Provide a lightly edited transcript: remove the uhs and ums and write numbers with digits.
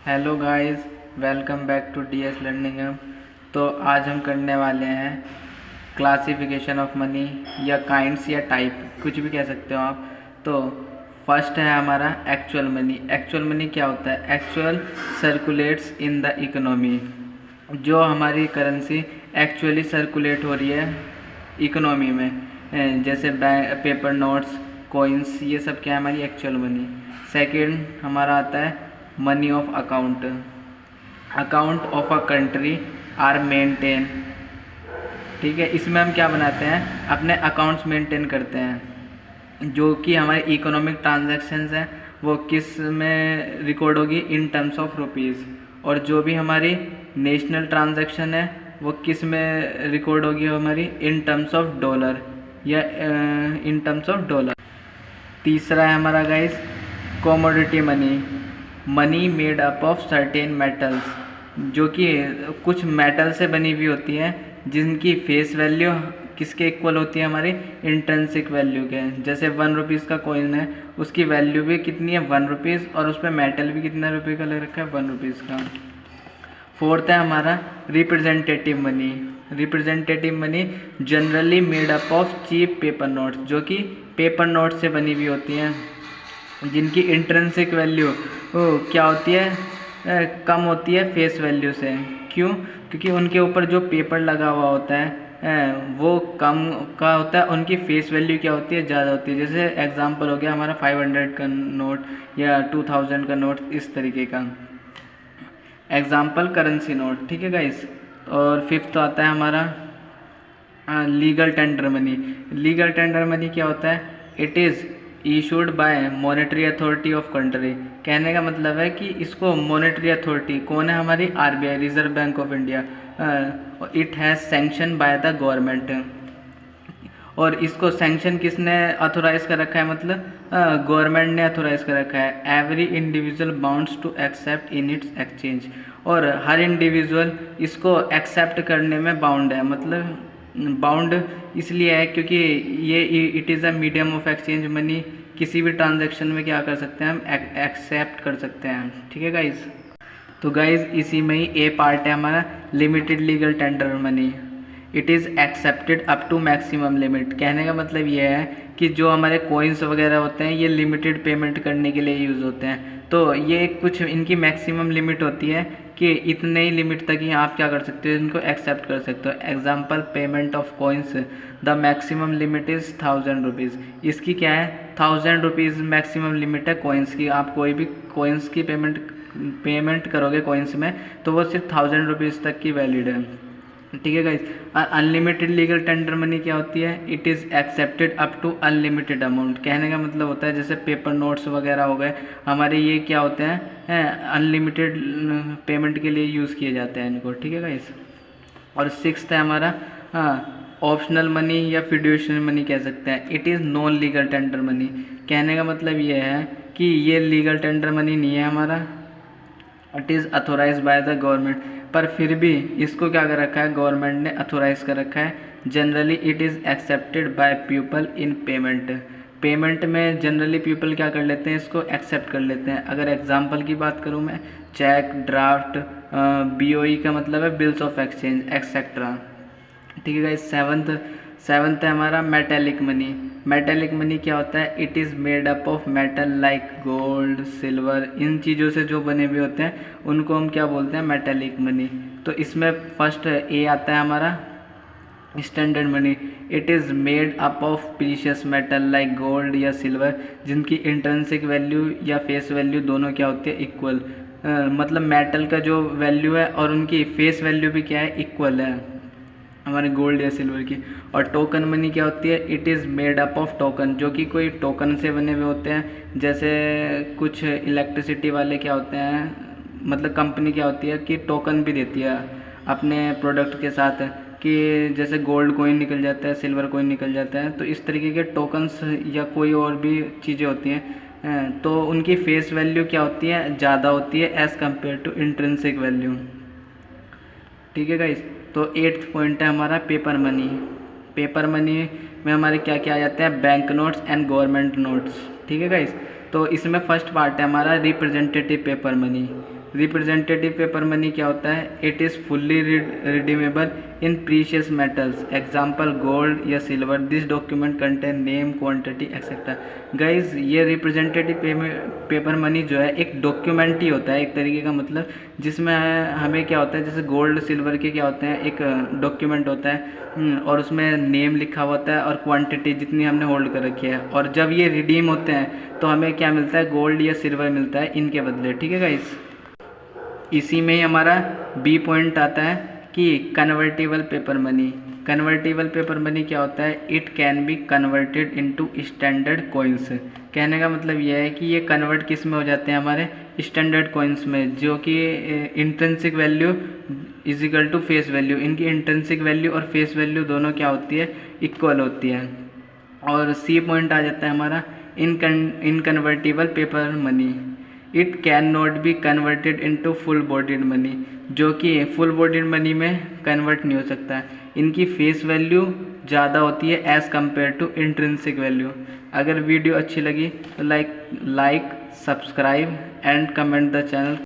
Hello guys, welcome back to DS learning hub. तो आज हम करने वाले हैं क्लासिफिकेशन ऑफ मनी या काइंड्स या टाइप, कुछ भी कह सकते हो आप। तो फर्स्ट है हमारा एक्चुअल मनी। एक्चुअल मनी क्या होता है? Actual circulates in the economy. जो हमारी करेंसी एक्चुअली सर्कुलेट हो रही है इकोनॉमी में, जैसे पेपर नोट्स, कॉइन्स, ये सब क्या है? हमारी एक्चुअल मनी। सेकंड हमारा आता है money of account. Account of a country are maintain. ठीक है, इसमें हम क्या बनाते हैं? अपने अकाउंट्स मेंटेन करते हैं, जो कि हमारे इकोनॉमिक ट्रांजैक्शंस हैं वो किस में रिकॉर्ड होगी? In terms of rupees. और जो भी हमारी नेशनल ट्रांजैक्शन है वो किस में रिकॉर्ड होगी? हमारी इन टर्म्स ऑफ डॉलर या इन टर्म्स ऑफ डॉलर। तीसरा है हमारा guys commodity money. Money made up of certain metals, जो कि कुछ मेटल से बनी हुई होती हैं जिनकी फेस वैल्यू किसके इक्वल होती है? हमारी इंट्रिंसिक वैल्यू के। जैसे 1 रुपीज़ का कॉइन है, उसकी वैल्यू भी कितनी है? 1 रुपीज़, और उस पर मेटल भी कितना रुपये का लग रखा है? 1 रुपीज़ का। फोर्थ है हमारा representative money. Representative money generally made up of cheap paper notes, जो कि पेपर नोट से बनी हुई होती हैं जिनकी इंट्रिंसिक वैल्यू क्या होती है? कम होती है फेस वैल्यू से। क्यों? क्योंकि उनके ऊपर जो पेपर लगा हुआ होता है वो कम का होता है, उनकी फेस वैल्यू क्या होती है? ज़्यादा होती है। जैसे एग्जांपल हो गया हमारा 500 का नोट या 2000 का नोट, इस तरीके का एग्जांपल करेंसी नोट। ठीक है गाइस। और फिफ्थ आता है हमारा legal tender money. Legal tender money क्या होता है? It is issued by monetary authority of country. कहने का मतलब है कि इसको मॉनेटरी अथॉरिटी कौन है? हमारी RBI, reserve bank of India. It has sanction bye the government. और इसको सैंक्शन किसने अथोराइज कर रखा है? मतलब गवर्नमेंट ने अथोराइज कर रखा है। Every individual bounds to accept in its exchange. और हर इंडिविजुअल इसको एक्सेप्ट करने में बाउंड है। मतलब बाउंड इसलिए है क्योंकि ये it is a medium of exchange money. किसी भी ट्रांजैक्शन में क्या कर सकते हैं? हम एक्सेप्ट कर सकते हैं। ठीक है गाइज। तो गाइज इसी में ही ए पार्ट है हमारा limited legal tender money. It is accepted up to maximum limit. कहने का मतलब ये है कि जो हमारे कोइंस वगैरह होते हैं ये लिमिटेड पेमेंट करने के लिए यूज़ होते हैं। तो ये कुछ इनकी मैक्सिमम लिमिट होती है कि इतने ही लिमिट तक ही आप क्या कर सकते हो? इनको एक्सेप्ट कर सकते हो। Example payment of coins, the maximum limit is 1000 rupees. इसकी क्या है? 1000 रुपीज़ मैक्सिमम लिमिट है कोइंस की। आप कोई भी कोइंस की पेमेंट करोगे कोइंस में तो वो सिर्फ 1000 रुपीज़ तक की वैलिड है। ठीक है guys. Unlimited legal tender money क्या होती है? It is accepted up to unlimited amount. कहने का मतलब होता है जैसे पेपर नोट्स वगैरह हो गए हमारे, ये क्या होते हैं? अनलिमिटेड पेमेंट के लिए यूज़ किए जाते हैं इनको। ठीक है गाइज। और सिक्स्थ है हमारा ऑप्शनल मनी या फिड्यूशियल मनी कह सकते हैं। It is non legal tender money. कहने का मतलब ये है कि ये लीगल टेंडर मनी नहीं है हमारा, it is authorize by the government. पर फिर भी इसको क्या कर रखा है? गवर्नमेंट ने अथोराइज कर रखा है। Generally it is accepted by people in payment. Payment में जनरली पीपल क्या कर लेते हैं? इसको एक्सेप्ट कर लेते हैं। अगर एग्जांपल की बात करूँ मैं, चेक, ड्राफ्ट, बीओई का मतलब है बिल्स ऑफ एक्सचेंज, एक्सेट्रा। ठीक है गाइस। सेवन्थ है हमारा मेटेलिक मनी। मेटेलिक मनी क्या होता है? It is made up of metal like gold, silver. इन चीज़ों से जो बने हुए होते हैं उनको हम क्या बोलते हैं? Metallic money. तो इसमें फर्स्ट ए आता है हमारा standard money. It is made up of precious metal like gold या सिल्वर, जिनकी इंट्रिंसिक वैल्यू या फेस वैल्यू दोनों क्या होती है? इक्वल। मतलब मेटल का जो वैल्यू है और उनकी फेस वैल्यू भी क्या है? इक्वल है हमारे गोल्ड या सिल्वर की। और टोकन मनी क्या होती है? It is made up of token, जो कि कोई टोकन से बने हुए होते हैं। जैसे कुछ इलेक्ट्रिसिटी वाले क्या होते हैं, मतलब कंपनी क्या होती है कि टोकन भी देती है अपने प्रोडक्ट के साथ, कि जैसे गोल्ड कोइन निकल जाता है, सिल्वर कोइन निकल जाता है। तो इस तरीके के टोकन्स या कोई और भी चीज़ें होती हैं, तो उनकी फेस वैल्यू क्या होती है? ज़्यादा होती है as compare to intrinsic value. ठीक है गाइस। तो एट्थ पॉइंट है हमारा पेपर मनी। पेपर मनी में हमारे क्या क्या आ जाते हैं? Bank notes and government notes. ठीक है गाइस। तो इसमें फर्स्ट पार्ट है हमारा representative paper money. Representative paper money क्या होता है? It is fully redeemable in precious metals, example gold या silver. This document contain name, quantity etcetera. Guys ये रिप्रेजेंटेटिव पेपर मनी जो है एक डॉक्यूमेंट ही होता है एक तरीके का, मतलब जिसमें हमें क्या होता है, जैसे गोल्ड सिल्वर के क्या होते हैं, एक डॉक्यूमेंट होता है और उसमें नेम लिखा हुआ होता है और क्वांटिटी जितनी हमने होल्ड कर रखी है, और जब ये रिडीम होते हैं तो हमें क्या मिलता है? गोल्ड या सिल्वर मिलता है इनके बदले। ठीक है गाइस, इसी में ही हमारा बी पॉइंट आता है कि convertible paper money. Convertible paper money क्या होता है? It can be converted into standard coins. कहने का मतलब यह है कि ये कन्वर्ट किस में हो जाते हैं? हमारे स्टैंडर्ड कॉइन्स में, जो कि intrinsic value is equal to face value. इनकी इंट्रिंसिक वैल्यू और फेस वैल्यू दोनों क्या होती है? इक्वल होती है। और सी पॉइंट आ जाता है हमारा inconvertible paper money. It can not be converted into full bodied money, जो कि फुल बॉडीड मनी में कन्वर्ट नहीं हो सकता है। इनकी फेस वैल्यू ज़्यादा होती है as compare to intrinsic value. अगर वीडियो अच्छी लगी तो like subscribe and comment the channel.